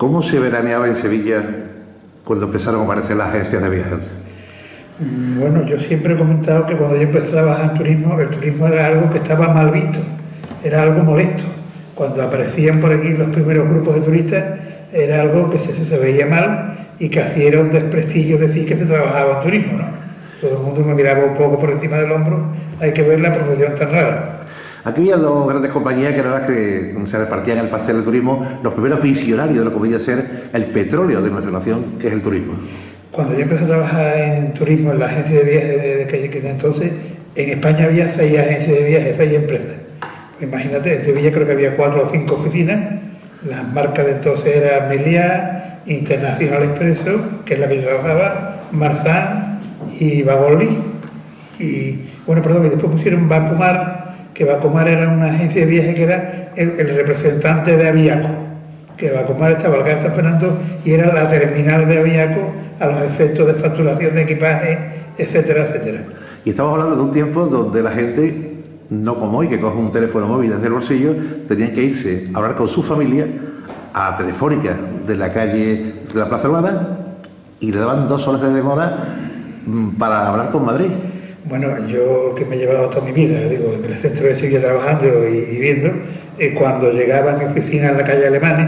¿Cómo se veraneaba en Sevilla cuando empezaron a aparecer las agencias de viajes? Bueno, yo siempre he comentado que cuando yo empecé a trabajar en turismo, el turismo era algo que estaba mal visto, era algo molesto. Cuando aparecían por aquí los primeros grupos de turistas, era algo que se veía mal y que hacía un desprestigio decir que se trabajaba en turismo, ¿no? Todo el mundo me miraba un poco por encima del hombro, hay que ver la profesión tan rara. Aquí había dos grandes compañías que eran las que se repartían el pastel del turismo, los primeros visionarios de lo que podía ser el petróleo de nuestra nación, que es el turismo. Cuando yo empecé a trabajar en turismo en la agencia de viajes de entonces, en España había 6 agencias de viajes, 6 empresas. Pues imagínate, en Sevilla creo que había 4 o 5 oficinas, las marcas de entonces eran Meliá, Internacional Expreso, que es la que yo trabajaba, Marzán y Bagolí. Y bueno, perdón, y después pusieron Bacumar, que Bacumar era una agencia de viajes que era el representante de Aviaco, que Bacumar estaba en la calle San Fernando y era la terminal de Aviaco a los efectos de facturación de equipaje, etcétera, etcétera. Y estamos hablando de un tiempo donde la gente, no como hoy, que coge un teléfono móvil desde el bolsillo, tenían que irse a hablar con su familia a Telefónica de la calle de la Plaza Urbana y le daban 2 horas de demora para hablar con Madrid. Bueno, yo que me he llevado toda mi vida, digo, en el centro de Sevilla trabajando y viendo, cuando llegaba a mi oficina en la calle Alemanes,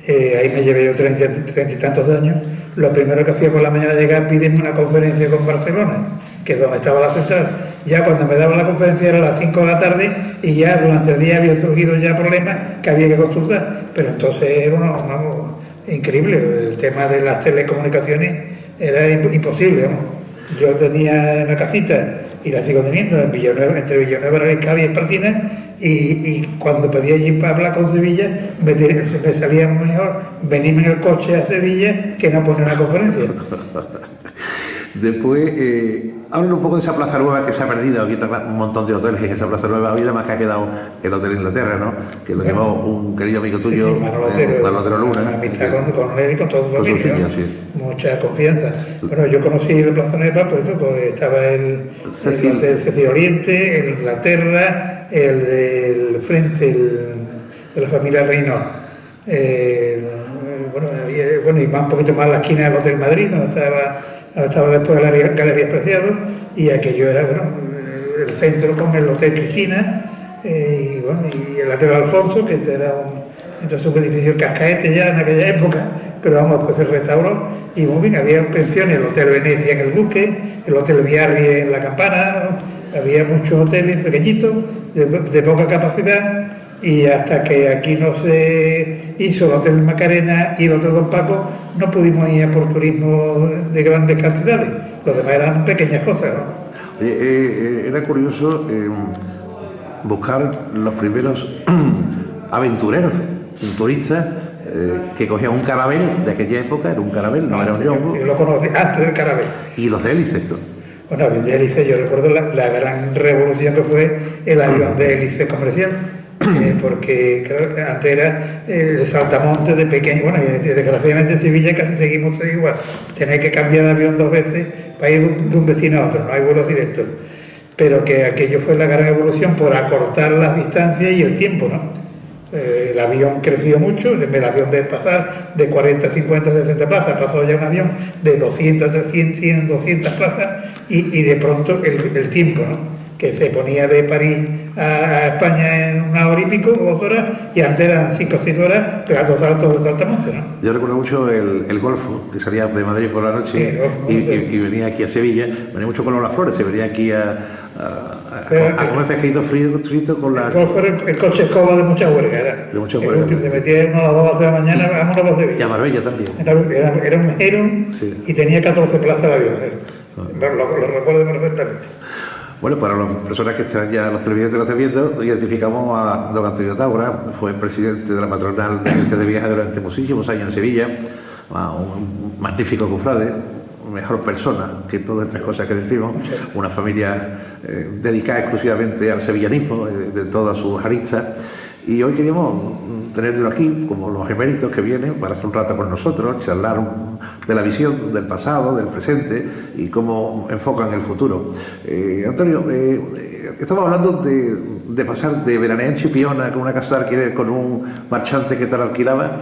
ahí me llevé yo 30 y tantos años, lo primero que hacía por la mañana llegar, pídeme una conferencia con Barcelona, que es donde estaba la central. Ya cuando me daban la conferencia era a las 5 de la tarde y ya durante el día había surgido ya problemas que había que consultar. Pero entonces, bueno, vamos, increíble, el tema de las telecomunicaciones era imposible, vamos. Yo tenía una casita y la sigo teniendo en Villanueva, entre Villanueva, Riscal y Espartina, y cuando pedía allí para hablar con Sevilla me salía mejor venirme en el coche a Sevilla que no poner una conferencia. Después, hablan un poco de esa Plaza Nueva que se ha perdido. Aquí un montón de hoteles en esa Plaza Nueva. Había más que ha quedado el Hotel Inglaterra, ¿no? Que lo llevó un querido amigo tuyo, Manolo Otero Luna. Amistad con él y con toda su familia, ¿no? Sí. Mucha confianza. Bueno, yo conocí la Plaza Nueva, pues eso, pues estaba el Hotel Cecil Oriente, el Inglaterra, el del frente, de la familia Reynolds. Bueno, y más un poquito más la esquina del Hotel Madrid, donde estaba después la Galería Preciado, y aquello era, bueno, el centro con el Hotel Cristina, y el Hotel Alfonso, que era un edificio cascaete ya en aquella época, pero vamos, después se restauró, y muy bien, había pensiones, el Hotel Venecia en el Duque, el Hotel Biarri en la Campana, había muchos hoteles pequeñitos, de poca capacidad, y hasta que aquí no se hizo el Hotel Macarena y el Hotel Don Paco, no pudimos ir a por turismo de grandes cantidades. Los demás eran pequeñas cosas, ¿no? Era curioso buscar los primeros aventureros, turistas, que cogían un carabel de aquella época, era un carabel, no era un jumbo. Yo lo conocí antes del carabel. Y los de hélices, ¿no? Bueno, de hélices, yo recuerdo la gran revolución que fue el avión de hélice comercial. Porque claro, antes era el saltamontes de pequeño, bueno, y desgraciadamente en Sevilla casi seguimos igual, tener que cambiar de avión 2 veces para ir de un vecino a otro, no hay vuelos directos, pero que aquello fue la gran evolución por acortar las distancias y el tiempo, ¿no? El avión creció mucho, el avión de pasar de 40, 50, 60 plazas, pasó ya un avión de 200, 300, 100, 200 plazas y de pronto el tiempo, ¿no? Que se ponía de París a España en 1 hora y pico, 2 horas, y antes eran 5 o 6 horas pegando saltos de saltamontes, ¿no? Yo recuerdo mucho el Golfo, que salía de Madrid por la noche y venía aquí a Sevilla, venía mucho con las flores, se venía aquí a comer pescadito frito con la... El Golfo era el coche escoba de mucha huelga, era. De mucha huelga. Se metía uno a las 2 de la mañana, vámonos para Sevilla. Y a Marbella también. Era un Heron, sí. Y tenía 14 plazas el avión. Lo recuerdo perfectamente. Bueno, para las personas que están ya, los televidentes lo están viendo, identificamos a don Antonio Taura, fue presidente de la patronal de agencias de viajes durante muchísimos años en Sevilla, un magnífico cofrade, mejor persona que todas estas cosas que decimos, una familia dedicada exclusivamente al sevillanismo, de todas sus aristas, y hoy queríamos tenerlo aquí, como los eméritos que vienen, para hacer un rato con nosotros, charlar de la visión del pasado, del presente y cómo enfocan el futuro. Antonio, estamos hablando de pasar de veranear en Chipiona con una casa de alquiler con un marchante que te la alquilaba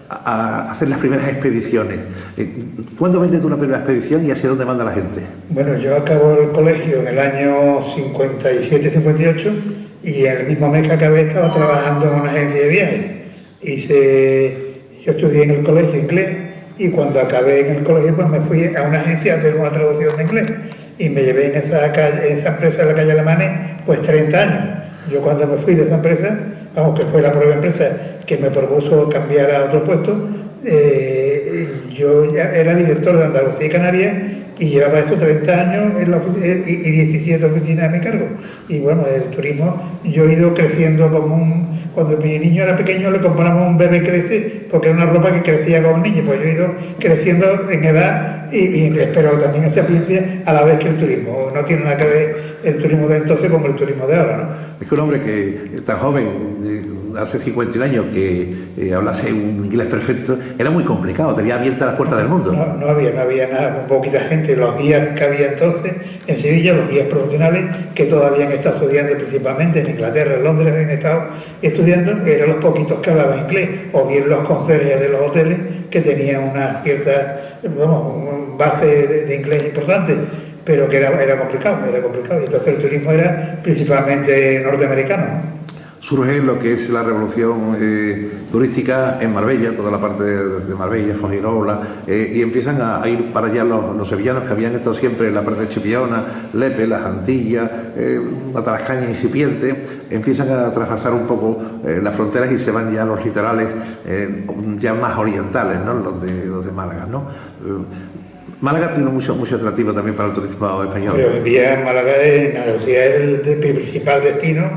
a hacer las primeras expediciones. ¿Cuándo vendes tú la primera expedición y hacia dónde manda la gente? Bueno, yo acabo el colegio en el año 57-58 y en el mismo mes que acabé estaba trabajando en una agencia de viajes. Yo estudié en el colegio inglés y cuando acabé en el colegio pues me fui a una agencia a hacer una traducción de inglés y me llevé en esa empresa de la calle Alemanes pues 30 años. Yo cuando me fui de esa empresa, vamos, que fue la propia empresa que me propuso cambiar a otro puesto, yo ya era director de Andalucía y Canarias y llevaba esos 30 años en la y 17 oficinas a mi cargo. Y bueno, el turismo, yo he ido creciendo como cuando mi niño era pequeño le compramos un bebé crece porque era una ropa que crecía con un niño, pues yo he ido creciendo en edad y espero también esa sapiencia a la vez que el turismo. No tiene nada que ver el turismo de entonces con el turismo de ahora, ¿no? Es que un hombre que tan joven, hace 51 años, que hablase un inglés perfecto, era muy complicado, tenía abiertas las puertas del mundo. No había nada, muy poquita gente. Los guías que había entonces en Sevilla, los guías profesionales que todavía han estado estudiando principalmente en Inglaterra, en Londres, han estado estudiando, eran los poquitos que hablaban inglés, o bien los conserjes de los hoteles que tenían una cierta base de inglés importante, pero que era complicado. Y entonces el turismo era principalmente norteamericano, ¿no? Surge lo que es la revolución turística en Marbella, toda la parte de Marbella, Fuengirola, y empiezan a ir para allá los sevillanos que habían estado siempre en la parte de Chipiona, Lepe, Las Antillas, la Tarascaña incipiente, empiezan a traspasar un poco las fronteras y se van ya a los litorales ya más orientales, ¿no? Los de Málaga, ¿no? Málaga tiene mucho atractivo también para el turismo español. Pero hoy en día Málaga en Andalucía es el principal destino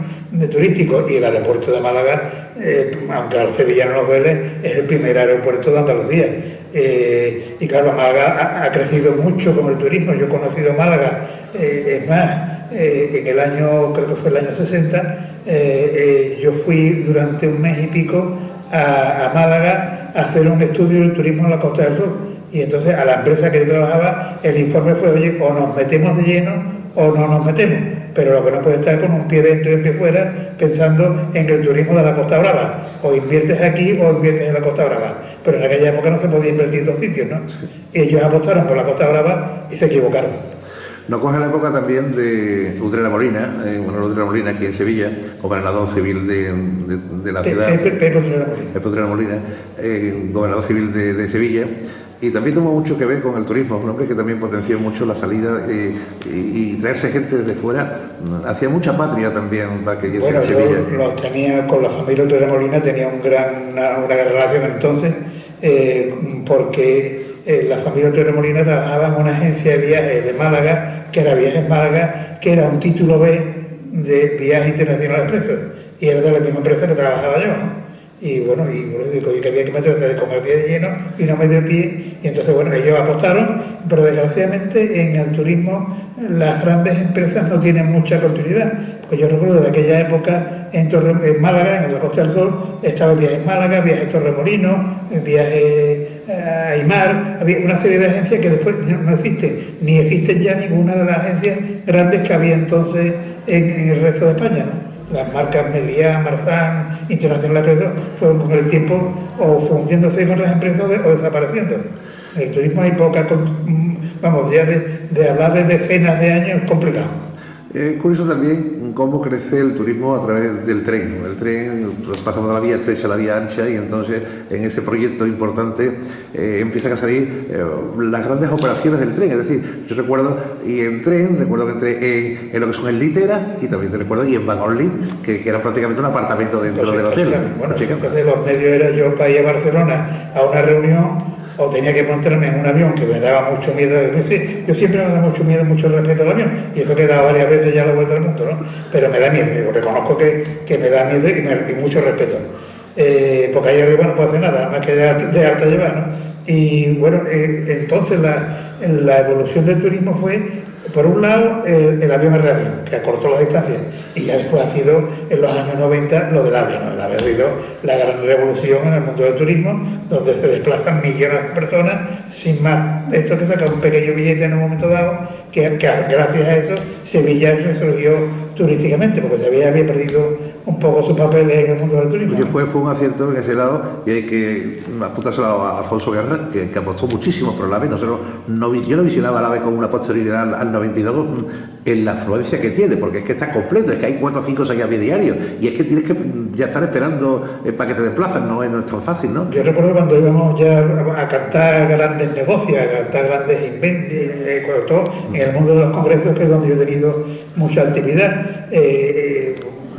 turístico y el aeropuerto de Málaga, aunque al sevillano nos duele, es el primer aeropuerto de Andalucía. Y claro, Málaga ha crecido mucho con el turismo. Yo he conocido Málaga, es más, en el año, creo que fue el año 60, yo fui durante un mes y pico a Málaga a hacer un estudio del turismo en la Costa del Sol. Y entonces a la empresa que yo trabajaba, el informe fue, oye, o nos metemos de lleno o no nos metemos. Pero lo que no puede estar con un pie dentro y un pie fuera pensando en el turismo de la Costa Brava. O inviertes aquí o inviertes en la Costa Brava. Pero en aquella época no se podía invertir en dos sitios, ¿no? Y ellos apostaron por la Costa Brava y se equivocaron. Nos coge la época también de Utrera Molina, Utrera Molina aquí en Sevilla, gobernador civil de la ciudad. Pepe Utrera Molina, gobernador civil de Sevilla. Y también tuvo mucho que ver con el turismo, un hombre que también potenció mucho la salida y traerse gente desde fuera. Hacía mucha patria también para que bueno, en Sevilla. Yo los tenía con la familia Utrera Molina, tenía una gran relación entonces, porque la familia Utrera Molina trabajaba en una agencia de viajes de Málaga, que era Viajes Málaga, que era un título B de Viajes Internacionales Expresos, y era de la misma empresa que trabajaba yo, ¿no? Y bueno, que había que meterse con el pie de lleno y no medio pie, y entonces bueno, ellos apostaron, pero desgraciadamente en el turismo las grandes empresas no tienen mucha continuidad, porque yo recuerdo de aquella época en Málaga, en la Costa del Sol, estaba Viajes Málaga, Viajes Torremolinos, Viajes Aymar, había una serie de agencias que después no existen, ni existen ya ninguna de las agencias grandes que había entonces en el resto de España, ¿no? Las marcas Meliá, Marzán, Internacional Expreso fueron con el tiempo o fundiéndose con las empresas o desapareciendo. En el turismo hay poca, vamos, ya de hablar de decenas de años es complicado. Es curioso también cómo crece el turismo a través del tren. El tren, pasamos de la vía estrecha a la vía ancha y entonces en ese proyecto importante empiezan a salir las grandes operaciones del tren. Es decir, yo recuerdo que entré en lo que son en Litera y también te recuerdo y en Vagón que era prácticamente un apartamento dentro del hotel. Bueno, entonces los medios era yo para ir a Barcelona a una reunión o tenía que montarme en un avión que me daba mucho miedo. Yo siempre me da mucho miedo, mucho respeto al avión, y eso que he dado varias veces ya a la vuelta al mundo, ¿no? Pero me da miedo, yo reconozco que me da miedo y mucho respeto. Porque ahí arriba no puedo hacer nada más que de alta llevar, ¿no? Y bueno, entonces la evolución del turismo fue, por un lado, el avión de reacción, que acortó las distancias, y ya después ha sido, en los años 90, lo del AVE, ¿no? El AVE ha sido la gran revolución en el mundo del turismo, donde se desplazan millones de personas, sin más. Esto que saca un pequeño billete en un momento dado, que gracias a eso Sevilla resurgió turísticamente, porque Sevilla había perdido un poco sus papeles en el mundo del turismo. Fue un acierto en ese lado, y hay que apuntárselo a Alfonso Guerra, que apostó muchísimo por el AVE. Yo no visionaba el AVE con una posterioridad al 92 en la afluencia que tiene, porque es que está completo, es que hay 4, 5, 6 AVE diarios, y es que tienes que ya estar esperando para que te desplazas, no es tan fácil, ¿no? Yo recuerdo cuando íbamos ya a cantar grandes negocios, a cantar grandes inventos, sobre todo en el mundo de los congresos, que es donde yo he tenido mucha actividad,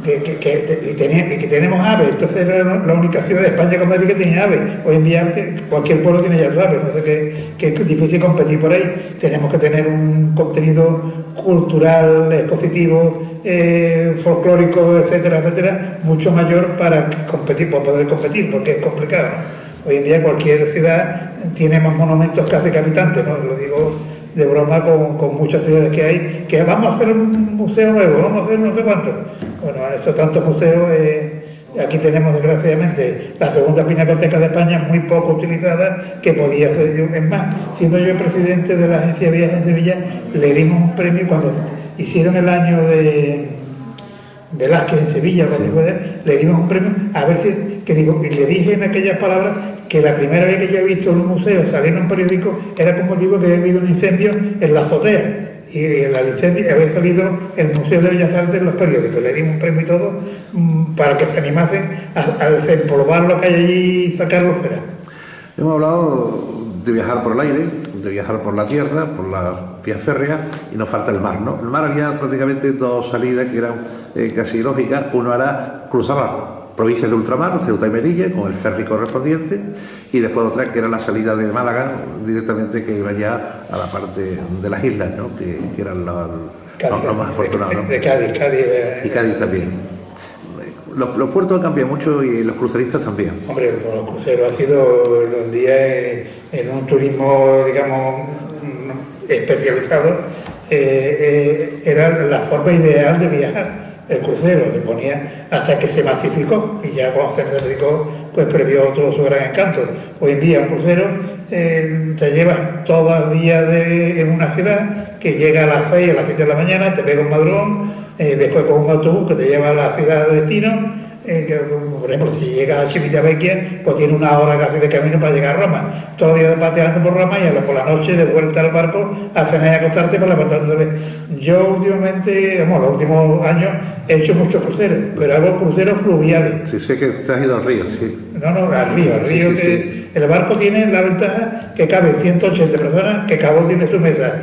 que tenemos AVE. Entonces era la única ciudad de España con Madrid que tenía AVE. Hoy en día cualquier pueblo tiene ya su AVE, no sé que es difícil competir por ahí. Tenemos que tener un contenido cultural, expositivo, folclórico, etcétera, etcétera, mucho mayor para competir, para poder competir, porque es complicado, ¿no? Hoy en día cualquier ciudad tiene más monumentos que hace que habitantes, ¿no? Lo digo de broma con muchas ciudades que hay, que vamos a hacer un museo nuevo, vamos a hacer no sé cuánto. Bueno, esos tantos museos, aquí tenemos desgraciadamente la segunda pinacoteca de España, muy poco utilizada, que podía ser yo. Es más, siendo yo presidente de la Agencia de Viajes en Sevilla, le dimos un premio cuando hicieron el año de Velázquez en Sevilla, le dimos un premio, a ver si, y le dije en aquellas palabras que la primera vez que yo he visto en un museo salir en un periódico era con motivo que había habido un incendio en la azotea, y en el incendio había salido el Museo de Bellas Artes en los periódicos. Le dimos un premio y todo para que se animasen a desempolvar lo que hay allí y sacarlo fuera. Hemos hablado de viajar por el aire, de viajar por la tierra, por las vías férreas, y nos falta el mar, ¿no? El mar había prácticamente 2 salidas que eran casi lógicas. Uno era cruzar las provincias de ultramar, Ceuta y Melilla, con el ferry correspondiente, y después otra que era la salida de Málaga, directamente, que iba ya a la parte de las islas, ¿no? que eran los más afortunados, ¿no? De Cádiz. Y Cádiz también. Los puertos han cambiado mucho y los cruceristas también. Hombre, los cruceros ha sido un día en un turismo, digamos, especializado, era la forma ideal de viajar. El crucero se ponía hasta que se masificó, y ya cuando se masificó pues perdió todo su gran encanto. Hoy en día un crucero te llevas todo el día en una ciudad, que llega a las 6, a las 7 de la mañana, te pega un madrugón, después con un autobús que te lleva a la ciudad de destino. Por ejemplo, si llegas a Civitavecchia, pues tiene 1 hora casi de camino para llegar a Roma. Todos los días pateando por Roma, y por la noche de vuelta al barco a cenar y acostarte para levantarte otra vez. Yo últimamente, los últimos años, he hecho muchos cruceros, pero hago cruceros fluviales. Sí, sé que te has ido al río, sí. No, al río. Sí. El barco tiene la ventaja que caben 180 personas, que cada uno tiene su mesa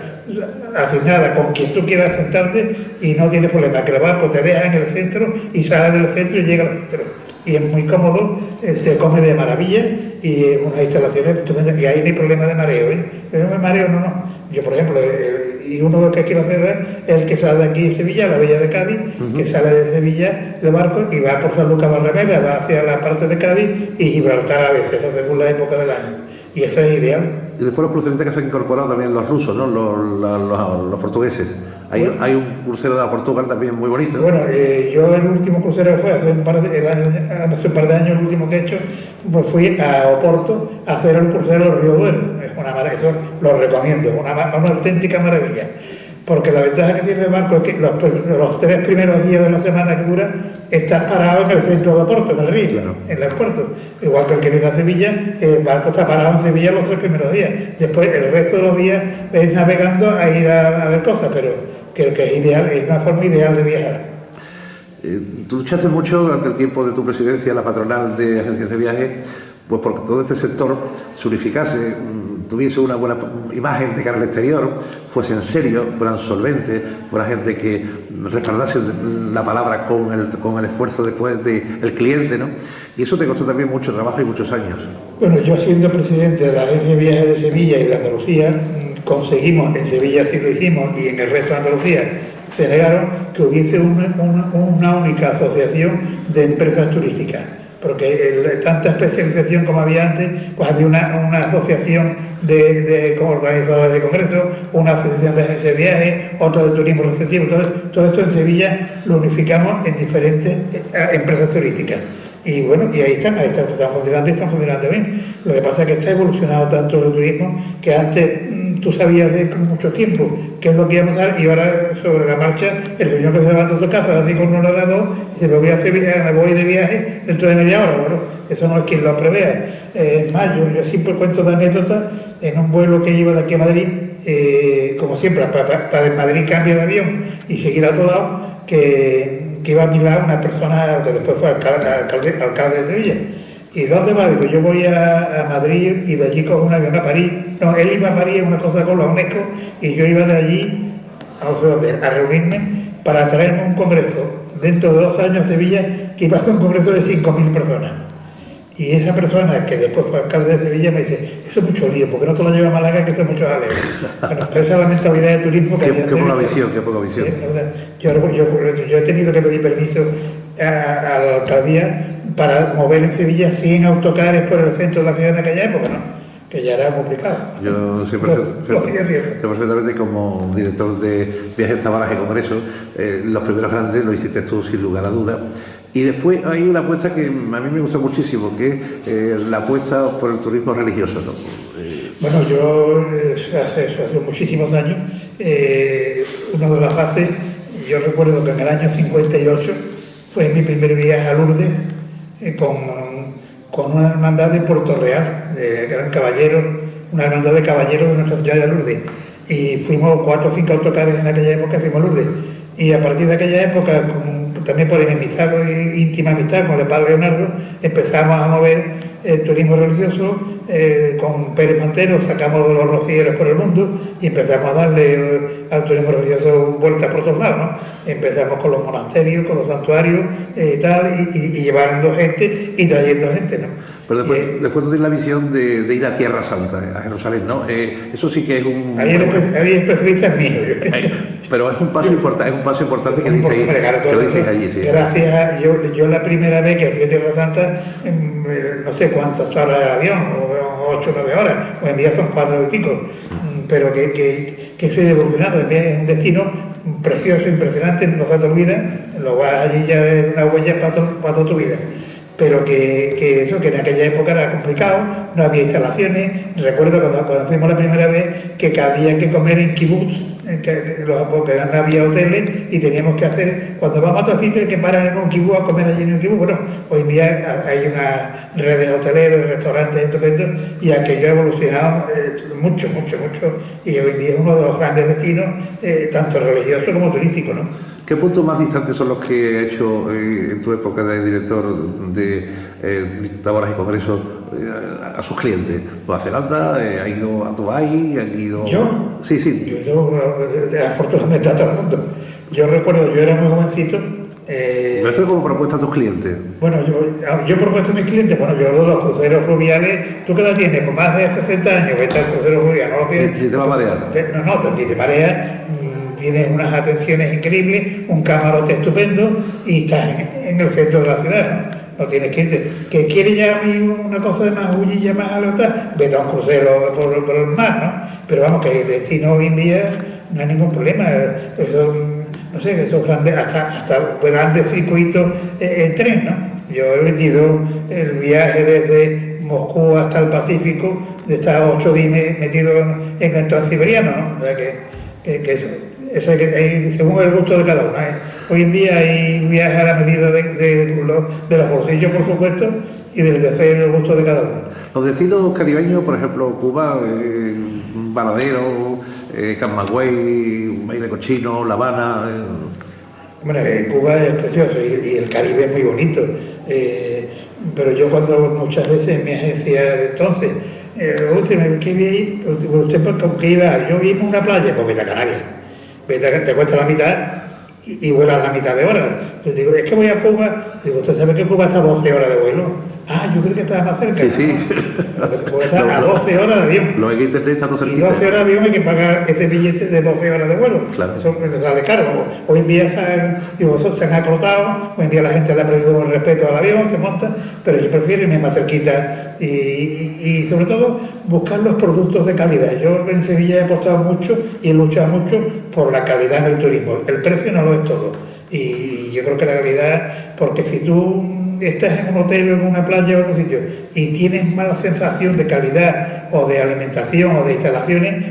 asignada con quien tú quieras sentarte, y no tienes problema, que el barco te deja en el centro y sale del centro y llega al centro. Y es muy cómodo, se come de maravilla, y unas instalaciones estupendas, y ahí no hay problema de mareo, ¿eh? No mareo, no. Yo, por ejemplo, y uno que quiero hacer es el que sale de aquí de Sevilla, la Bella de Cádiz, que sale de Sevilla el barco y va por San Lucas Barrameda, va hacia la parte de Cádiz y Gibraltar a veces, según la época del año. Y eso es ideal. Y después los cruceristas que se han incorporado también los rusos, ¿no? Los portugueses. Hay un crucero de Portugal también muy bonito. Bueno, yo el último crucero fue hace un par de años, el último que he hecho, pues fui a Oporto a hacer el crucero del Río Duero. Es una maravilla, eso lo recomiendo, es una auténtica maravilla. Porque la ventaja que tiene el barco es que los 3 primeros días de la semana que dura estás parado en el centro de Oporto, en el río, claro, en el puerto. Igual que el que viene a Sevilla, el barco está parado en Sevilla los 3 primeros días. Después, el resto de los días, ves navegando a ir a ver cosas, pero que es ideal, es una forma ideal de viajar. Tú luchaste mucho durante el tiempo de tu presidencia, la patronal de agencias de viajes, pues porque todo este sector se unificase, tuviese una buena imagen de cara al exterior, fuesen serios, fueran solventes, fuera gente que respaldase la palabra con el esfuerzo después del cliente, ¿no? Y eso te costó también mucho trabajo y muchos años. Bueno, yo siendo presidente de la Agencia de Viajes de Sevilla y de Andalucía, conseguimos, en Sevilla sí lo hicimos y en el resto de Andalucía se negaron, que hubiese una única asociación de empresas turísticas. Porque tanta especialización como había antes, pues había una asociación de organizadores de congresos, una asociación de agencias de viajes, otra de turismo receptivo. Todo esto en Sevilla lo unificamos en diferentes empresas turísticas. Y bueno, y ahí están funcionando y están funcionando bien. Lo que pasa es que está evolucionado tanto el turismo, que antes tú sabías de mucho tiempo qué es lo que íbamos a hacer, y ahora sobre la marcha el señor que se levanta a su casa así con un orador y dice: me voy de viaje dentro de media hora. Bueno, eso no es quien lo prevea. En mayo yo siempre cuento de anécdotas en un vuelo que iba de aquí a Madrid, como siempre, para de Madrid cambio de avión y seguir a otro lado, que iba a mi lado una persona que después fue alcalde de Sevilla. ¿Y dónde va? Digo, yo voy a Madrid y de allí cojo un avión a París. No, él iba a París, una cosa con la UNESCO, y yo iba de allí a reunirme para traerme un congreso dentro de 2 años a Sevilla, que iba a ser un congreso de 5.000 personas. Y esa persona, que después fue alcalde de Sevilla, me dice: eso es mucho lío, porque no te lo lleva a Málaga, que eso es mucho jaleo. Bueno, esa es la mentalidad de turismo que había. Qué poca visión, qué poca visión. Yo he tenido que pedir permiso a la alcaldía para mover en Sevilla 100 autocares por el centro de la ciudad en aquella época, ¿no? Que ya era complicado. Yo siempre sé perfectamente, como director de viajes, tabarajes y congresos, los primeros grandes lo hiciste tú sin lugar a dudas. Y después hay una apuesta que a mí me gusta muchísimo, que es la apuesta por el turismo religioso, ¿no? Bueno, yo hace muchísimos años, una de las bases, yo recuerdo que en el año 58 fue mi primer viaje a Lourdes, con una hermandad de Puerto Real, que eran caballeros, una hermandad de caballeros de nuestra ciudad de Lourdes. Y fuimos 4 o 5 autocares en aquella época, fuimos a Lourdes. Y a partir de aquella época, también por íntima amistad con el padre Leonardo, empezamos a mover el turismo religioso. Con Pérez Mantero sacamos de los rocieros por el mundo y empezamos a darle al turismo religioso vueltas por todos lados, ¿no? Empezamos con los monasterios, con los santuarios y tal, y llevando gente y trayendo gente, ¿no? Pero después tú tienes la visión de ir a Tierra Santa, a Jerusalén, ¿no? Eso sí que es un... Ahí el especialista es mío. Pero es un paso importante que dices allí, sí. Gracias, yo la primera vez que fui a Tierra Santa, no sé cuántas horas era el avión, o 8 o 9 horas, hoy en día son 4 y pico, pero que soy evolucionado, es un destino precioso, impresionante, no se te olvida, lo vas allí ya es una huella para toda tu vida. Pero que en aquella época era complicado, no había instalaciones. Recuerdo cuando fuimos la primera vez que había que comer en kibutz, porque no había hoteles y teníamos que hacer, cuando vamos a otro sitio hay que parar en un kibutz a comer allí en un kibutz. Bueno, hoy en día hay una red de hoteleros, restaurantes estupendos, y aquello ha evolucionado mucho, y hoy en día es uno de los grandes destinos, tanto religioso como turístico, ¿no? ¿Qué puntos más distantes son los que has hecho en tu época de director de tabarajes y congresos a sus clientes? ¿Nueva Zelanda? ¿Ha ido a Dubái? ¿Han ido...? ¿Yo? Sí. Yo afortunadamente a todo el mundo. Yo recuerdo, yo era muy jovencito. ¿Pero esto es como propuesta a tus clientes? Bueno, yo propuesto a mis clientes, bueno, yo los cruceros fluviales, ¿tú qué edad tienes? Con más de 60 años, vete al crucero fluvial, ¿no lo tienes? Ni te va a marear. No, ni te mareas. Tienes unas atenciones increíbles, un camarote estupendo y estás en el centro de la ciudad, ¿no? No tienes que irte. ¿Que quieres ya una cosa de más bullilla, más alta? Vete a un crucero por el mar, ¿no? Pero vamos, que el destino hoy en día no hay ningún problema. Eso, no sé, esos grandes, hasta grandes circuitos en tren, ¿no? Yo he vendido el viaje desde Moscú hasta el Pacífico, de estar 8 días metido en el Transiberiano, ¿no? O sea que eso según el gusto de cada uno. Hoy en día hay viajes a la medida de los bolsillos, por supuesto, y del deseo y el gusto de cada uno. Los destinos caribeños, por ejemplo, Cuba, Varadero, Camagüey, Maíz de Cochino, La Habana... Bueno, Cuba es precioso y el Caribe es muy bonito. Pero yo cuando muchas veces me decía de entonces, ¿usted con qué iba? Yo iba a una playa, pues vete a Canarias. Te cuesta la mitad y vuelas la mitad de hora. Yo digo, es que voy a Cuba. Digo, ¿usted sabe que Cuba está a 12 horas de vuelo? Ah, yo creo que estaba más cerca. Sí. Cuba está a 12 horas de avión. Lo hay que entender, está todo cerquita. Y 12 horas de avión hay que pagar ese billete de 12 horas de vuelo. Claro. Eso sale caro. Hoy en día se han acortado, hoy en día la gente le ha perdido el respeto al avión, se monta, pero yo prefiero irme más cerquita y sobre todo buscar los productos de calidad. Yo en Sevilla he apostado mucho y he luchado mucho por la calidad en el turismo. El precio no lo es todo. Y yo creo que la calidad, porque si tú estás en un hotel o en una playa o en un sitio y tienes mala sensación de calidad o de alimentación o de instalaciones,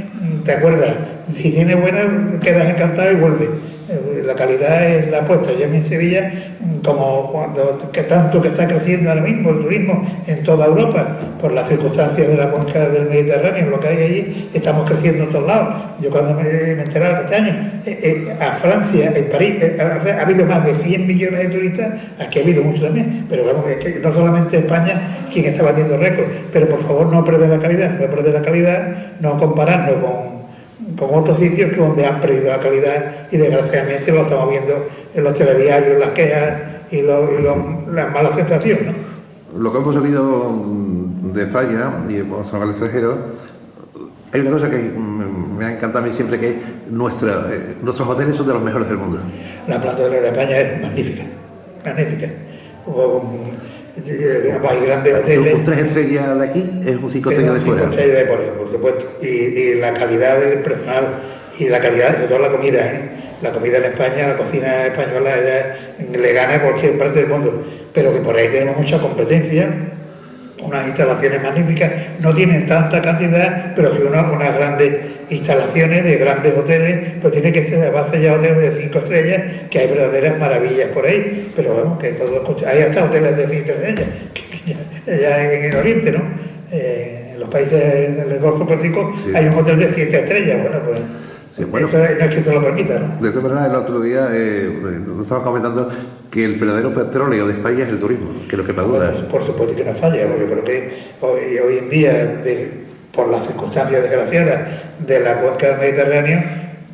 te acuerdas, si tienes buena quedas encantado y vuelves. La calidad es la apuesta. Ya en Sevilla, como tanto que está creciendo ahora mismo el turismo en toda Europa, por las circunstancias de la cuenca del Mediterráneo, lo que hay allí, estamos creciendo en todos lados. Yo cuando me enteraba que este año a Francia, en París, ha habido más de 100 millones de turistas, aquí ha habido mucho también, pero vamos, es que no solamente España quien está batiendo récords, pero por favor no perder la calidad, no compararnos con otros sitios donde han perdido la calidad y desgraciadamente lo estamos viendo en los telediarios, las quejas y las malas sensaciones, ¿no? Lo que hemos sabido de España y vamos al extranjero, hay una cosa que me ha encantado a mí siempre, que es nuestros hoteles son de los mejores del mundo. La planta de España es magnífica. Hay grandes hoteles. Un 3 estrellas de aquí es un 5 estrellas de fuera. 5 estrellas de fuera, por supuesto. Y la calidad del personal y la calidad, sobre todo la comida, La comida en España, la cocina española, le gana a cualquier parte del mundo. Pero que por ahí tenemos mucha competencia, unas instalaciones magníficas, no tienen tanta cantidad, pero sí unas grandes instalaciones de grandes hoteles, pues tiene que ser a base ya hoteles de 5 estrellas, que hay verdaderas maravillas por ahí, pero vamos, que hay hasta hoteles de 5 estrellas, ya en el Oriente, ¿no? En los países del Golfo Pérsico sí. Hay un hotel de 7 estrellas, bueno, pues sí, bueno, eso no es que se lo permita, ¿no? De todas maneras, el otro día nos estábamos comentando que el verdadero petróleo de España es el turismo, que es lo que perdura. Por supuesto que no falla, yo creo que hoy en día, por las circunstancias desgraciadas de la cuenca del Mediterráneo,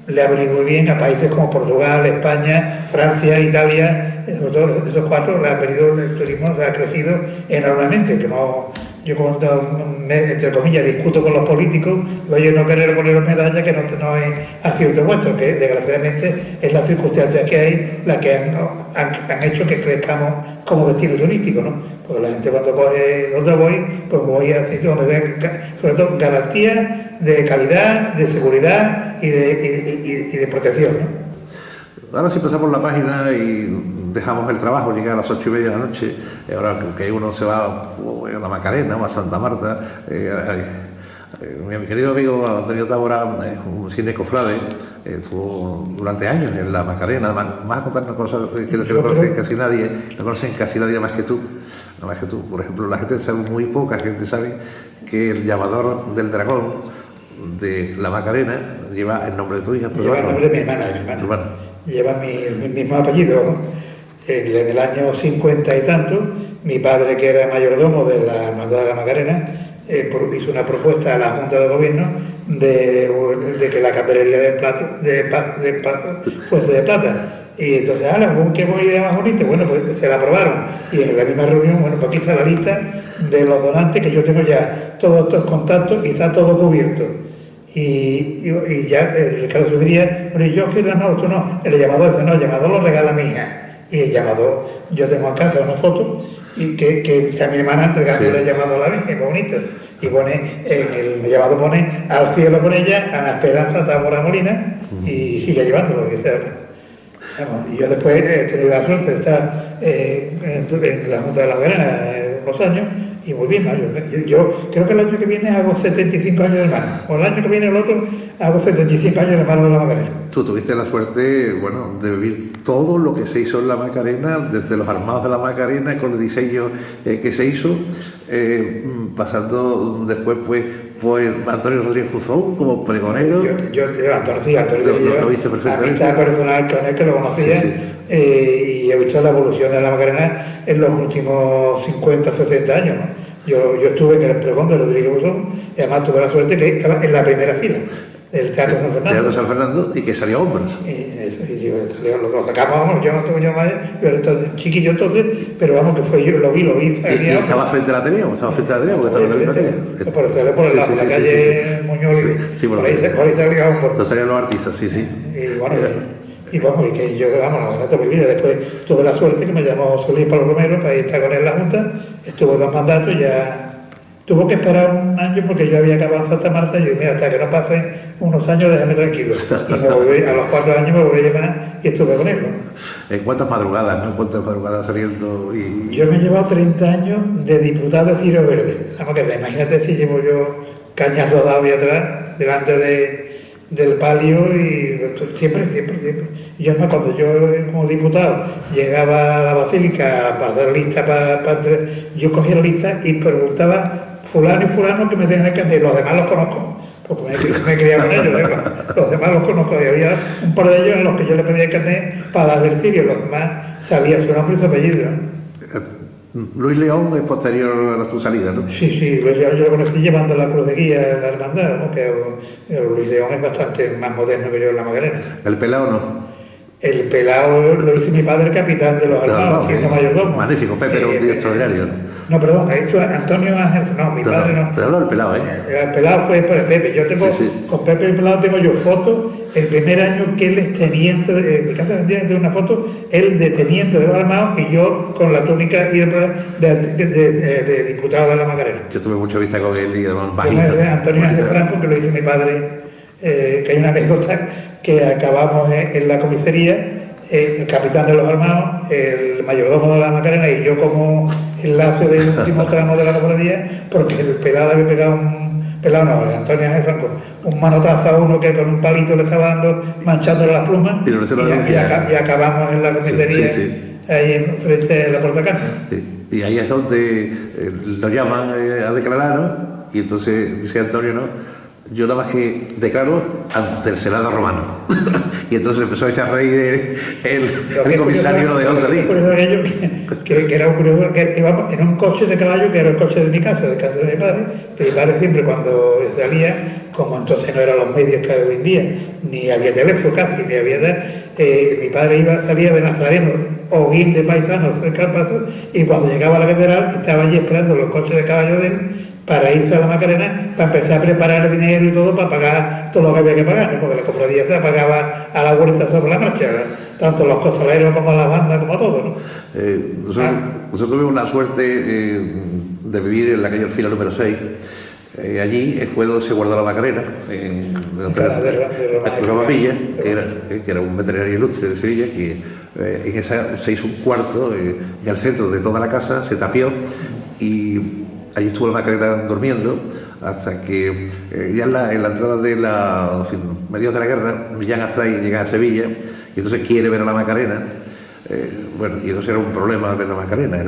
le ha venido muy bien a países como Portugal, España, Francia, Italia, sobre todo esos 4, le ha venido el turismo, ha crecido enormemente, que no... Yo cuando, entre comillas, discuto con los políticos, digo, oye, no querer poneros medallas que no es acierto vuestro, que desgraciadamente es la circunstancia que hay la que han hecho que crezcamos como destino turístico, ¿no? Porque la gente cuando coge donde voy, pues voy a sitios donde den, sobre todo, garantía de calidad, de seguridad y de protección, ¿no? Ahora si pasamos la página y dejamos el trabajo, llega a las 8:30 de la noche, ahora que uno se va a la Macarena o a Santa Marta, mi querido amigo Antonio Tábora, un cine cofrade, estuvo durante años en la Macarena, vas a contarnos cosas que no conocen casi nadie, no conocen casi nadie más que tú. No más que tú. Por ejemplo, la gente sabe, muy poca gente sabe que el llamador del dragón de la Macarena lleva el nombre de tu hija. Lleva el nombre de mi hermana. Lleva mi mismo apellido, ¿no? En el año 50 y tanto, mi padre, que era mayordomo de la Hermandad de la Macarena, hizo una propuesta a la Junta de Gobierno de que la candelería fuese de plata. Y entonces, ¿qué idea más bonita? Bueno, pues se la aprobaron. Y en la misma reunión, bueno, pues aquí está la lista de los donantes, que yo tengo ya todos estos contactos y está todo cubierto. Y ya Ricardo Subiría, bueno, yo quiero, no, tú no, el llamador dice, no, el llamador lo regala mi hija. Y el llamador, yo tengo en casa una foto y que está mi hermana entregándole el llamado a la Virgen, muy bonito. Y pone, en el llamado pone al cielo con ella, Ana Esperanza Tábora Molina, y sigue llevándolo, dice. Y yo después he tenido la suerte de estar en la Junta de la Macarena unos años, y muy bien, Mario. Yo creo que el año que viene hago 75 años de hermano, o el año que viene el otro hago 75 años de hermano de la Macarena. Tú tuviste la suerte, bueno, de vivir todo lo que se hizo en la Macarena, desde los armados de la Macarena, con el diseño que se hizo, pasando después, pues Antonio Rodríguez Fuzón como pregonero. Yo Antonio, lo viste perfectamente. Amistad personal con él, que lo conocía, y he visto la evolución de la Macarena en los últimos 50, 60 años, ¿no? Yo estuve en el pregón de Rodríguez Fuzón, y además tuve la suerte que estaba en la primera fila del Teatro San Fernando. Teatro San Fernando, y que salió hombros. Lo sacamos, yo no estuve yo era chiquillo entonces, pero vamos, que fue yo, lo vi. ¿Y estaba frente al Ateneo? Porque estaba por eso salió por la calle Muñoz, por ahí salía hombros. Entonces salían los artistas, sí. Y bueno, y que yo, vamos, la toda mi vida. Después tuve la suerte que me llamó José Luis Pablo Romero para estar con él en la Junta, estuvo 2 mandatos, ya tuvo que esperar un año porque yo había acabado en Santa Marta y yo, mira, hasta que no pasen unos años, déjame tranquilo. Y a los 4 años me volví a llamar y estuve con él, ¿no? ¿Cuántas madrugadas, no? ¿Cuántas madrugadas saliendo? Yo me he llevado 30 años de diputado de Ciro Verde. Vamos, que imagínate si llevo yo cañazo dado ahí atrás, delante del palio, y siempre. Y yo, cuando yo como diputado llegaba a la Basílica para hacer lista, yo cogía la lista y preguntaba fulano y fulano que me den el carnet. Los demás los conozco, porque me criaba con ellos. Los demás los conozco, y había un par de ellos en los que yo le pedía el carnet para darle el cirio. Los demás sabía su nombre y su apellido, ¿no? Luis León es posterior a tu salida, ¿no? Sí, Luis León yo lo conocí llevando la cruz de guía en la hermandad, ¿no? Que Luis León es bastante más moderno que yo en la Magdalena. ¿El pelado no? El pelado lo hizo mi padre capitán de los armados, siendo mayordomo. Magnífico, Pepe era un tío extraordinario. No, perdón, esto es Antonio Ángel, no, mi padre no. Te hablo del pelado, ¿eh? El pelado fue por el Pepe. Yo tengo, con Pepe el pelado tengo yo fotos, el primer año que él es teniente, en mi casa de una foto, él de teniente de los armados y yo con la túnica y de diputado de la Macarena. Yo tuve mucha vista con él y además bajito. Antonio Ángel Franco, que lo hizo mi padre, que hay una anécdota que acabamos en la comisaría, el capitán de los armados, el mayordomo de la Macarena y yo como enlace del último tramo de la cofradía, porque el pelado había pegado Antonio Ángel Franco, un manotazo a uno que con un palito le estaba dando, manchándole las plumas, y acabamos en la comisaría, ahí frente a la Portacarne. Sí. Y ahí es donde lo llaman a declarar, ¿no? Y entonces dice Antonio, ¿no? Yo nada más que declaro ante el Senado romano. Y entonces empezó a echar a reír el comisario, lo dejó salir. Que era un curioso, que íbamos en un coche de caballo, que era el coche de mi casa, de casa de mi padre, que mi padre siempre cuando salía, como entonces no eran los medios que hay hoy en día, ni había teléfono casi, ni había mi padre salía de Nazareno o bien de paisano cerca del paso, y cuando llegaba a la catedral estaba allí esperando los coches de caballo de él para irse a la Macarena, para empezar a preparar el dinero y todo, para pagar todo lo que había que pagar, ¿no? Porque la cofradía se pagaba a la vuelta sobre la marcha, tanto los costoleros como las bandas, como todo, ¿no? Nosotros tuvimos la suerte de vivir en la calle Orfila número 6. Allí fue donde se guardó la Macarena, de Villa, que era un veterinario ilustre de Sevilla, que en esa se hizo un cuarto en el centro de toda la casa, se tapió y allí estuvo la Macarena durmiendo hasta que ya en la entrada de mediados de la guerra, Millán Astray llega a Sevilla y entonces quiere ver a la Macarena. Y entonces era un problema ver la Macarena,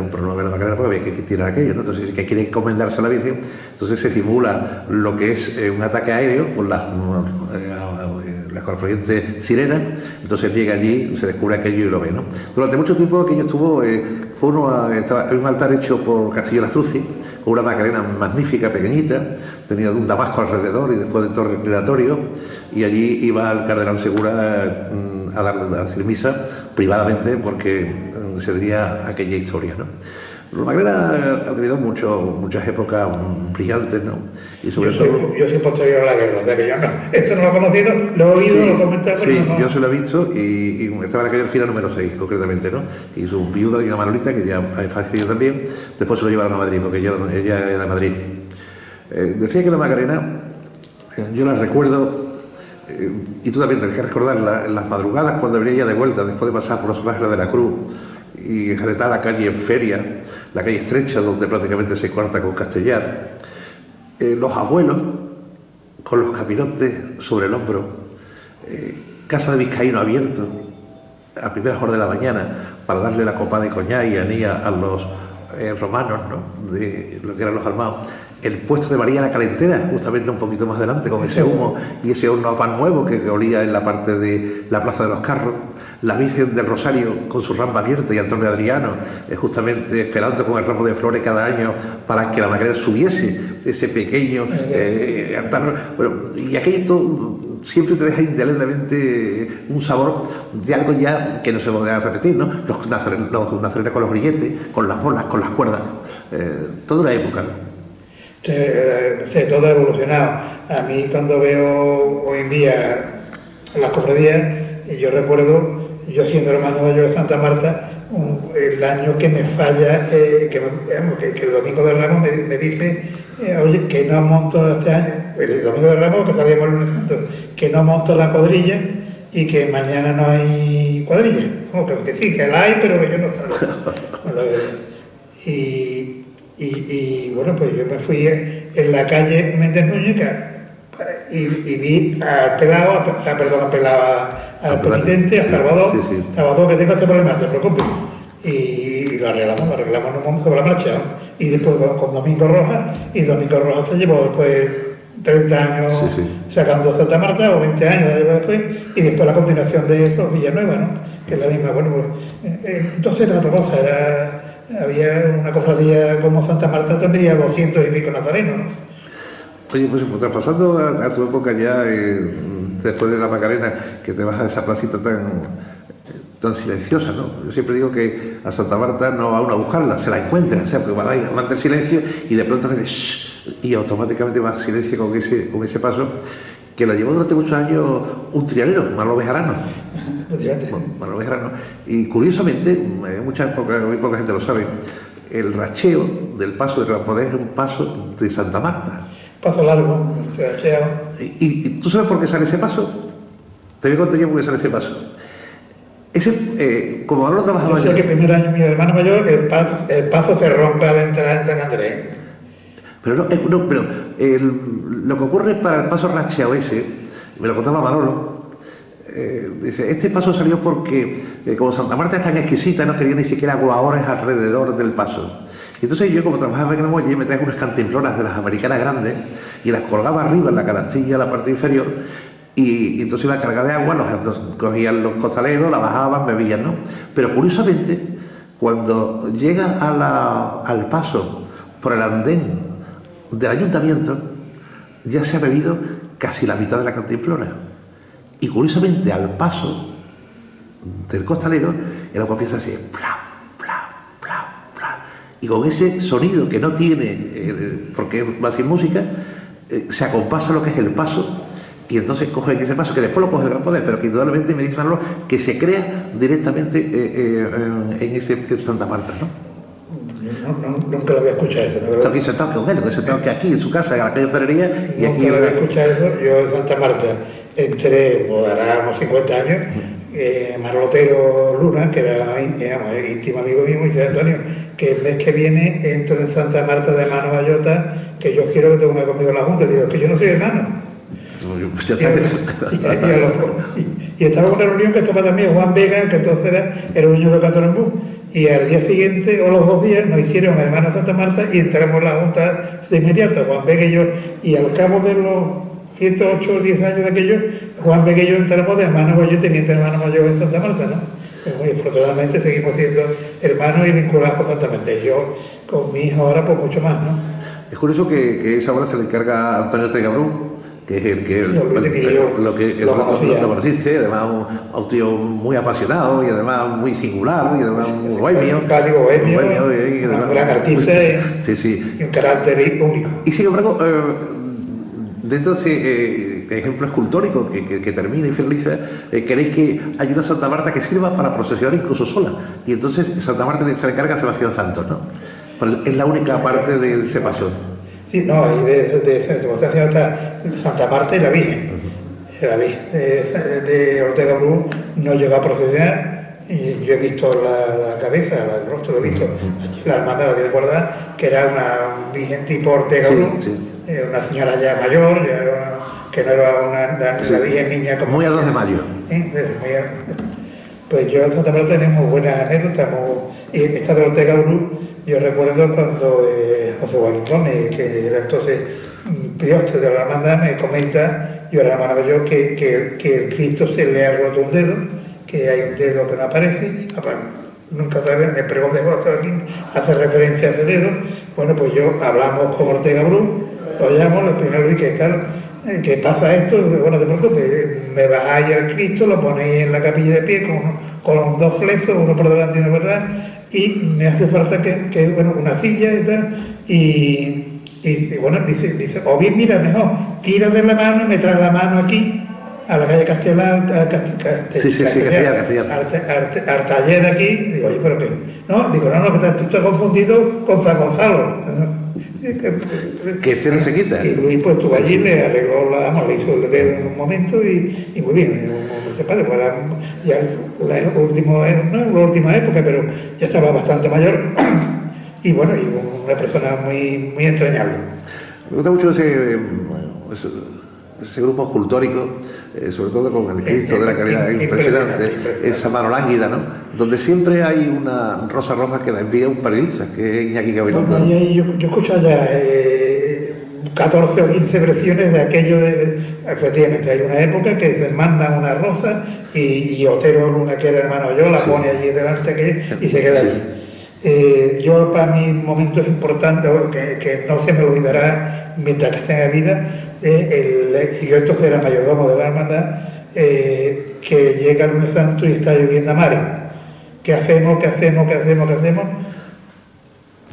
porque había que tirar aquello, ¿no? Entonces que quiere encomendarse a la Virgen, entonces se simula lo que es un ataque aéreo con las correspondientes sirenas, entonces llega allí, se descubre aquello y lo ve, ¿no? Durante mucho tiempo aquello estuvo, estaba un altar hecho por Castillo Lastruzzi, con una Macarena magnífica, pequeñita, tenía un damasco alrededor y después de todo reclinatorio, y allí iba el cardenal Segura a decir misa privadamente porque se tenía aquella historia, ¿no? La Macarena ha tenido muchas épocas brillantes, ¿no? Y sobre todo... Yo soy posterior a la guerra, o sea que yo no, esto no lo he conocido, lo he oído, lo he comentado, pero no. Yo se lo he visto y estaba en la calle Orfila número 6, concretamente, ¿no? Y su viuda, doña Manolita, que ya ha fallecido también, después se lo llevaron a Madrid, porque ella era de Madrid. Decía que la Macarena, yo la recuerdo, y tú también tienes que recordarla, en las madrugadas cuando venía ella de vuelta, después de pasar por los Ángeles de la Cruz, y enjaretar la calle en Feria, la calle estrecha donde prácticamente se corta con Castellar, los abuelos con los capirotes sobre el hombro, casa de vizcaíno abierto a primeras horas de la mañana para darle la copa de coñac y anía a los romanos, ¿no? De lo que eran los armados, el puesto de María la Calentera, justamente un poquito más adelante, con ese humo y ese horno a pan nuevo que olía en la parte de la Plaza de los Carros, la Virgen del Rosario con su rampa abierta y Antonio Adriano justamente esperando con el ramo de flores cada año para que la Macarena subiese ese pequeño altar. Bueno, y aquello siempre te deja indeleblemente un sabor de algo ya que no se va a repetir, ¿no? Los nazarenos con los grilletes, con las bolas, con las cuerdas, toda una época, ¿no? Sí, todo ha evolucionado. A mí cuando veo hoy en día las cofradías, yo recuerdo, yo siendo hermano mayor de Santa Marta, el año que me falla, que el domingo del Ramos me dice oye, que no monto este año, el domingo de Ramos, que salíamos el lunes santo, que no monto la cuadrilla y que mañana no hay cuadrilla. Como que sí, que la hay, pero que yo no salgo. Y bueno, pues yo me fui en la calle Méndez Núñez y vi al pelado, al penitente, a Salvador, Salvador, que tengo este problema, no te preocupes. Y lo arreglamos en un momento sobre la marcha. Y después con Domingo Rojas, y Domingo Rojas se llevó después 30 años sacando Santa Marta, o 20 años después, y después la continuación de los Villanueva, ¿no? Que es la misma. Bueno, pues, entonces era otra cosa, había una cofradía como Santa Marta, tendría 200 y pico nazarenos, ¿no? Oye, pues traspasando a tu época ya, después de la Macarena, que te vas a esa placita tan silenciosa, ¿no? Yo siempre digo que a Santa Marta no va uno a buscarla, se la encuentra, o sea, porque va ahí, aguanta el silencio y de pronto le dice y automáticamente va silencio con ese paso, que lo llevó durante muchos años un trianero, Manolo Bejarano. Manolo Bejarano. Y curiosamente, muy poca gente lo sabe, el racheo del paso de Gran Poder es un paso de Santa Marta. Paso largo, se rachea. ¿Y tú sabes por qué sale ese paso? Te voy a contar yo por qué sale ese paso. Como Manolo trabajaba... Yo sé que el primer año mi hermano mayor, el paso se rompe al entrar en San Andrés. Pero lo que ocurre para el paso racheado ese, me lo contaba Manolo, dice, este paso salió porque como Santa Marta es tan exquisita, no quería ni siquiera guaores alrededor del paso. Y entonces yo, como trabajaba en el muelle, me traía unas cantimploras de las americanas grandes y las colgaba arriba en la canastilla, en la parte inferior, y entonces iba a cargar de agua, los cogían los costaleros, la bajaban, bebían, ¿no? Pero curiosamente, cuando llega al paso por el andén del ayuntamiento, ya se ha bebido casi la mitad de la cantimplora. Y curiosamente, al paso del costalero, el agua empieza así, plau, plau, plau, plau. Y con ese sonido que no tiene, porque va sin música, se acompasa lo que es el paso. Y entonces cogen ese paso, que después lo coge el Gran Poder, pero que indudablemente me dice Manolo que se crea directamente en ese Santa Marta, ¿no? Nunca lo había escuchado eso, ¿no? Está aquí sentado con él, que sentado que aquí en su casa, en la calle Ferrería, y aquí... Nunca lo había escuchado eso. Yo en Santa Marta entré, pues hará unos 50 años, Manolo Otero Luna, que era íntimo amigo mío, y dice Antonio, que el mes que viene entro en Santa Marta de Mano Bayota, que yo quiero que te una conmigo en la Junta. Y digo, que yo no soy hermano. Y estaba en una reunión que estaba también Juan Vega, que entonces era el dueño de Catorambú, y al día siguiente o los 2 días nos hicieron hermanos Santa Marta y entramos en la Junta de inmediato, Juan Vega y yo, y al cabo de los 108 o 10 años de aquello, Juan Vega y yo entramos de hermano mayor, teniente hermano mayor en Santa Marta, ¿no? Pero afortunadamente seguimos siendo hermanos y vinculados con Santa Marta. Yo con mi hijo ahora pues mucho más, ¿no? Es curioso que esa obra se le encarga a Antonio Tegabrú, que es el que lo conociste, además un tío muy apasionado y además muy singular y además un bohemio, un gran artista y un carácter único. Y sin embargo, dentro de ese ejemplo escultórico que termina y finaliza, queréis que hay una Santa Marta que sirva para procesionar incluso sola, y entonces Santa Marta se le encarga a Sebastián Santos, ¿no? Es la única parte de ese paso. Sí, no, ahí de Sebastián hasta Santa Marta y la Virgen. La Virgen de Ortega Bru no llegó a procesionar. Y yo he visto la cabeza, el rostro, lo he visto. La hermana la tiene guardada, que era una Virgen tipo Ortega Bru, una señora ya mayor, que no era la Virgen niña como... Muy a 2 de mayo. Pues yo en Santa Marta tenemos buenas anécdotas. Y esta de Ortega Bru, yo recuerdo cuando José Joaquín Gómez, que era entonces prioste de la hermandad, me comenta, yo era la hermana mayor, que el Cristo se le ha roto un dedo, que hay un dedo que no aparece, y nunca sabe, en el pregón de José Joaquín hace referencia a ese dedo. Bueno, pues yo hablamos con Ortega Bru, lo llamo, le explico a Luis que tal, que pasa esto, bueno, de pronto me bajáis al Cristo, lo ponéis en la capilla de pie con los 2 flechos, uno por delante y uno por atrás, y me hace falta que una silla y tal, y bueno, dice, o bien mira, mejor, tira de la mano y me trae la mano aquí, a la calle Castellar, Artaller de aquí. Digo, oye, pero qué, no, digo, no, que tú estás confundido con San Gonzalo. Que este no se quita. Y Luis pues estuvo allí, le arregló le hizo el dedo en un momento y muy bien. Ese padre, pues, ya no la última época, pero ya estaba bastante mayor y bueno, y una persona muy, muy entrañable. Me gusta mucho ese grupo escultórico, sobre todo con el Cristo de la Caridad, impresionante, esa mano lánguida, ¿no? Donde siempre hay una rosa roja que la envía un periodista, que es Iñaki Gabilondo. Bueno, yo he escuchado ya 14 o 15 versiones de aquello efectivamente, hay una época que se mandan una rosa y Otero Luna, que era hermano yo, la pone allí delante y se queda allí. Yo, para mí, momento es importante, que no se me olvidará mientras que esté en vida, yo entonces era mayordomo de la hermandad, que llega el lunes santo y está lloviendo a mares. ¿Qué hacemos?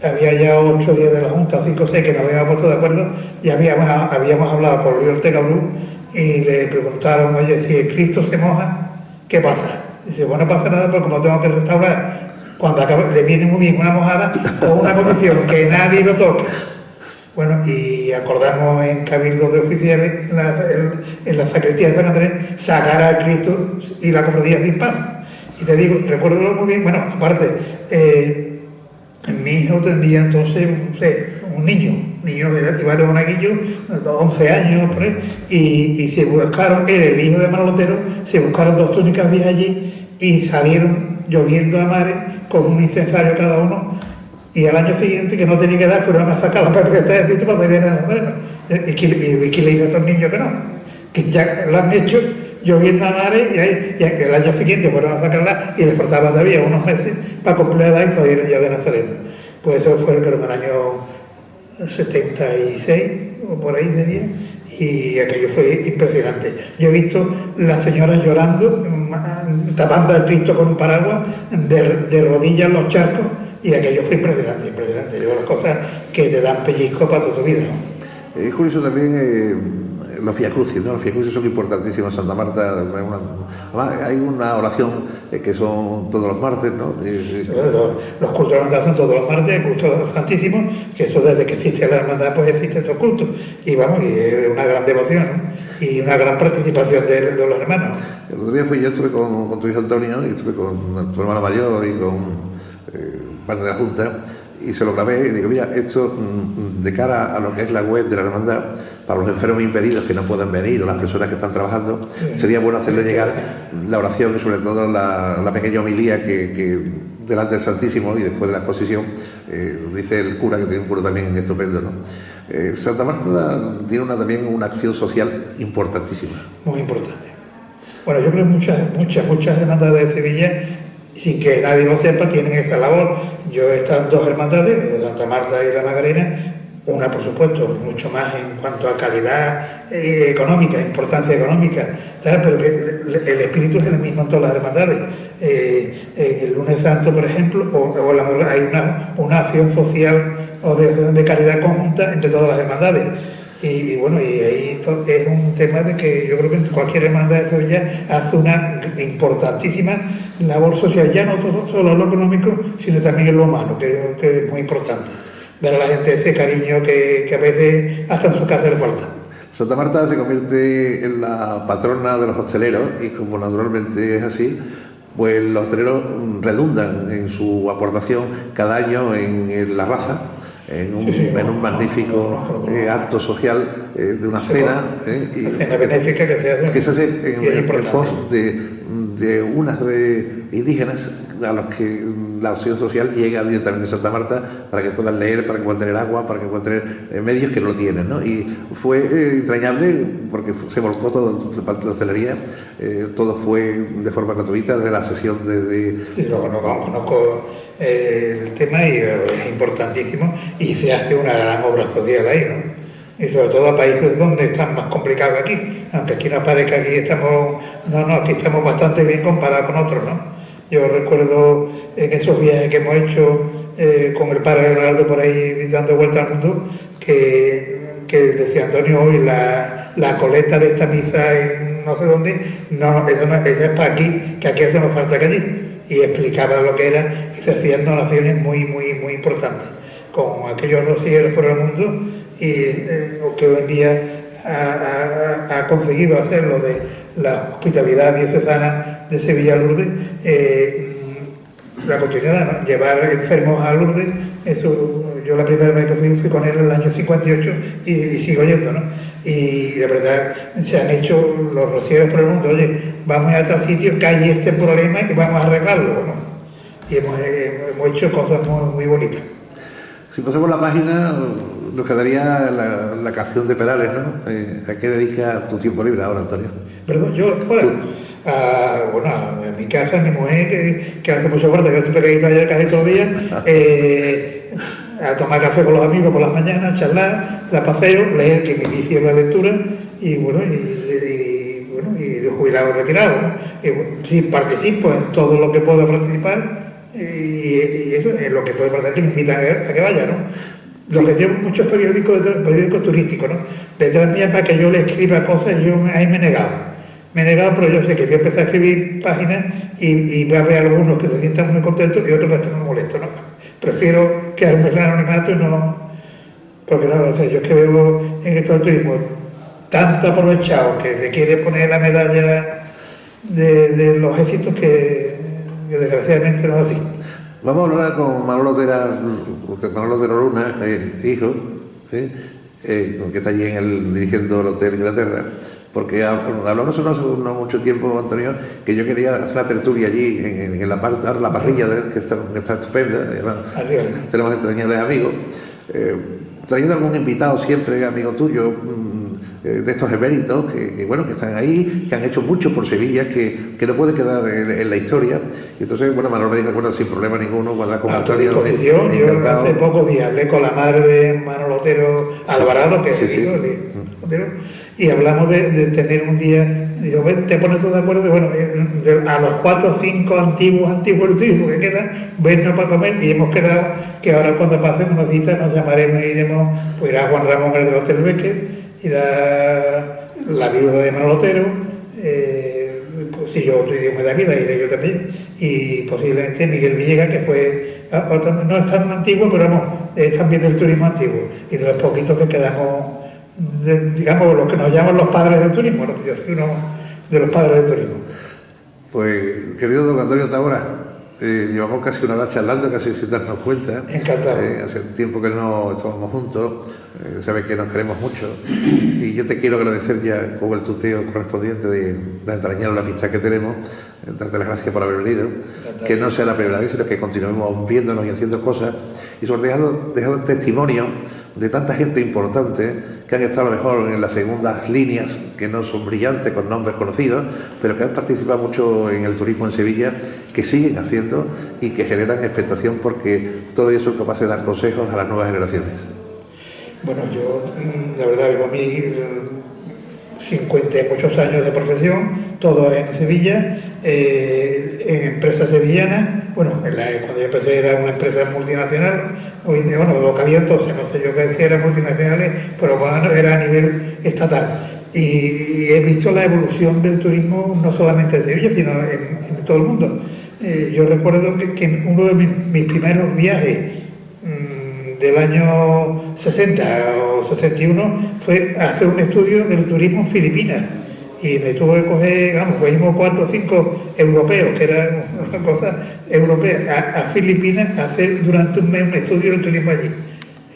Había ya 8 días de la Junta, 5 o 6, que nos habíamos puesto de acuerdo y habíamos hablado con Luis Ortega Bru y le preguntaron, oye, si el Cristo se moja, ¿qué pasa? Dice, bueno, no pasa nada, porque como tengo que restaurar, cuando acabe, le viene muy bien una mojada con una condición, que nadie lo toque. Bueno, y acordamos en Cabildo de Oficiales, en la sacristía de San Andrés, sacar al Cristo y la cofradía sin paso. Y te digo, recuerdo muy bien, bueno, aparte, mi hijo tendría entonces, no sé, un niño iba de Monaguillo, 11 años, por ahí, y se buscaron, el hijo de Manolo Otero, se buscaron 2 túnicas viejas allí y salieron lloviendo a mares con un incensario cada uno, y al año siguiente, que no tenía que dar, fueron a sacar la perfecta de sitio para salir a la marena. ¿Y quién le dice a estos niños que no? Que ya lo han hecho lloviendo a mares y el año siguiente fueron a sacarla y les faltaba todavía unos meses para cumplir la edad y salieron ya de Nazareno. Pues eso fue creo que en el año 76 o por ahí sería, y aquello fue impresionante. Yo he visto las señoras llorando, tapando al Cristo con un paraguas, de rodillas en los charcos, y aquello fue impresionante. Yo, las cosas que te dan pellizco para toda tu vida, ¿no? Es curioso también los fiacrucis, ¿no? Los fiacrucis son importantísimos en Santa Marta. Además, hay una oración que son todos los martes, ¿no? Los cultos de la hermandad son todos los martes, el culto santísimo, que eso desde que existe la hermandad, pues existe esos cultos. Y vamos, y es una gran devoción, ¿no? Y una gran participación de los hermanos. El otro día yo estuve con tu hijo Antonio, y estuve con tu hermano mayor y con parte de la Junta, y se lo grabé y digo, mira, esto de cara a lo que es la web de la hermandad, para los enfermos impedidos que no puedan venir o las personas que están trabajando, sería bueno hacerle llegar la oración y sobre todo la pequeña homilía que delante del Santísimo y después de la exposición dice el cura, que tiene un cura también estupendo, ¿no? Santa Marta tiene también una acción social importantísima. Muy importante. Bueno, yo creo que muchas hermandades de Sevilla, sin que nadie lo sepa, tienen esa labor. Yo he estado en 2 hermandades, Santa Marta y la Macarena, una por supuesto mucho más en cuanto a calidad económica, importancia económica, tal, pero que el espíritu es el mismo en todas las hermandades. El lunes santo, por ejemplo, o la madrugada, hay una acción social o de caridad conjunta entre todas las hermandades. Y bueno, y ahí es un tema de que yo creo que cualquier hermandad de Sevilla hace una importantísima labor social, ya no solo en lo económico, sino también en lo humano, que es muy importante. Ver a la gente ese cariño que a veces hasta en su casa le falta. Santa Marta se convierte en la patrona de los hosteleros y como naturalmente es así, pues los hosteleros redundan en su aportación cada año en la raza, en un magnífico acto social de una cena. La cena benéfica que se hace en pos de unas indígenas a los que la acción social llega directamente a Santa Marta para que puedan leer, para que puedan tener agua, para que puedan tener medios que no lo tienen, ¿no? Y fue entrañable porque se volcó todo la hostelería, todo fue de forma gratuita desde la sesión de... Sí, conozco el tema y es importantísimo y se hace una gran obra social ahí, ¿no? Y sobre todo a países donde están más complicados que aquí, aunque aquí nos parezca que aquí estamos bastante bien comparados con otros, ¿no? Yo recuerdo en esos viajes que hemos hecho con el padre Leonardo por ahí dando vueltas al mundo, que decía Antonio hoy, la coleta de esta misa en no sé dónde, esa es para aquí, que aquí hace más falta que allí. Y explicaba lo que era y se hacían donaciones muy, muy, muy importantes. con aquellos rocieros por el mundo y que hoy en día ha conseguido hacer lo de la hospitalidad diocesana de Sevilla a Lourdes, la continuidad, ¿no? Llevar enfermos a Lourdes, eso, yo la primera vez que fui con él en el año 58 y sigo yendo, ¿no? Y la verdad, se han hecho los rocieros por el mundo, oye, vamos a tal sitio que hay este problema y vamos a arreglarlo, ¿no? Y hemos hecho cosas muy bonitas. Si pasamos la página, nos quedaría la canción de Perales, ¿no? ¿A qué dedicas tu tiempo libre ahora, Antonio? Perdón, yo ahora, a mi casa, mi mujer, que hace mucho fuerte, que estoy pegadito allá casi todos los días, a tomar café con los amigos por las mañanas, charlar, dar paseo, leer, que mi vicio es la lectura, y de jubilado retirado, ¿no? Sí, participo en todo lo que puedo participar, y eso es lo que puedo participar, que me invitan a que vaya, ¿no? Lo que tienen muchos periódicos turísticos, ¿no? Detrás mía para que yo le escriba cosas y yo ahí me he negado. Pero yo sé que voy a empezar a escribir páginas y voy a ver algunos que se sientan muy contentos y otros que están muy molestos, ¿no? Prefiero quedarme en el anonimato y no... Porque no, o sea, yo es que veo en esto del turismo tanto aprovechado que se quiere poner la medalla de los éxitos que desgraciadamente no es así. Vamos a hablar con Manolo de la Luna, hijo, ¿sí? Que está allí dirigiendo el Hotel Inglaterra, porque hablamos hace no mucho tiempo, Antonio, que yo quería hacer una tertulia allí en la parrilla que está estupenda, tenemos entrañables amigos, trayendo algún invitado siempre, amigo tuyo, de estos eméritos que están ahí, que han hecho mucho por Sevilla, que no puede quedar en la historia. Y entonces, Manolo me dijo, sin problema ninguno, cuando con Antonio. Disposición, yo hace pocos días hablé con la madre de Manolo Otero Alvarado, que es hijo de Otero, y hablamos de tener un día, digo, te pones tú de acuerdo, a los 4 o 5 antiguos del turismo que quedan, vernos para comer, y hemos quedado que ahora cuando pasen unos días nos llamaremos e iremos, pues irá Juan Ramón, el del Hotel Becker, irá la viuda de Manolo Otero, pues si yo otro idioma de vida, iré yo también, y posiblemente Miguel Villegas, que fue, no es tan antiguo, pero es también del turismo antiguo, y de los poquitos que quedamos, digamos, los que nos llaman los padres del turismo, ¿no? Yo soy uno de los padres del turismo. Pues, querido don Antonio Tábora, llevamos casi una hora charlando, casi sin darnos cuenta. Encantado. Hace tiempo que no estábamos juntos, sabes que nos queremos mucho, y yo te quiero agradecer ya con el tuteo correspondiente de entrañar la amistad que tenemos, darte las gracias por haber venido, que no sea la primera vez, sino que continuemos viéndonos y haciendo cosas, y sobre todo dejando testimonio de tanta gente importante que han estado a lo mejor en las segundas líneas, que no son brillantes con nombres conocidos, pero que han participado mucho en el turismo en Sevilla, que siguen haciendo y que generan expectación porque todo ellos son capaces de dar consejos a las nuevas generaciones. Bueno, yo la verdad vivo a mí 50 y muchos años de profesión, todo en Sevilla, en empresas sevillanas. Cuando yo empecé era una empresa multinacional, hoy día, lo que había entonces, no sé yo qué decía, eran multinacionales, pero era a nivel estatal. Y he visto la evolución del turismo no solamente en Sevilla, sino en todo el mundo. Yo recuerdo que uno de mis primeros viajes del año 60 o 61 fue hacer un estudio del turismo en Filipinas. Y me tuve que coger, cogimos 4 o 5 europeos, que era una cosa europea, a Filipinas a hacer durante un mes un estudio del turismo allí.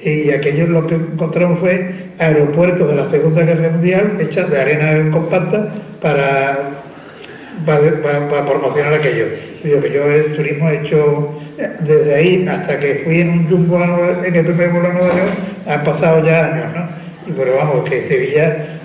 Y aquello lo que encontramos fue aeropuertos de la Segunda Guerra Mundial hechas de arena compacta para promocionar aquello. Yo el turismo he hecho desde ahí hasta que fui en un jumbo en el primer vuelo a Nueva York, han pasado ya años, ¿no? Pero que Sevilla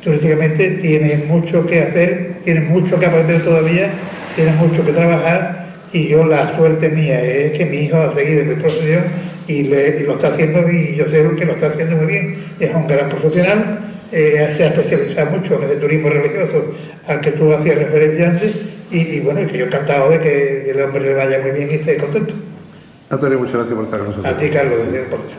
turísticamente tiene mucho que hacer, tiene mucho que aprender todavía, tiene mucho que trabajar, y yo la suerte mía es que mi hijo ha seguido mi profesión y lo está haciendo, y yo sé que lo está haciendo muy bien. Es un gran profesional, se ha especializado mucho en ese turismo religioso al que tú hacías referencia antes, y que yo encantado de que el hombre le vaya muy bien y esté contento. Antonio, muchas gracias por estar con nosotros. A ti, Carlos, desde el proceso.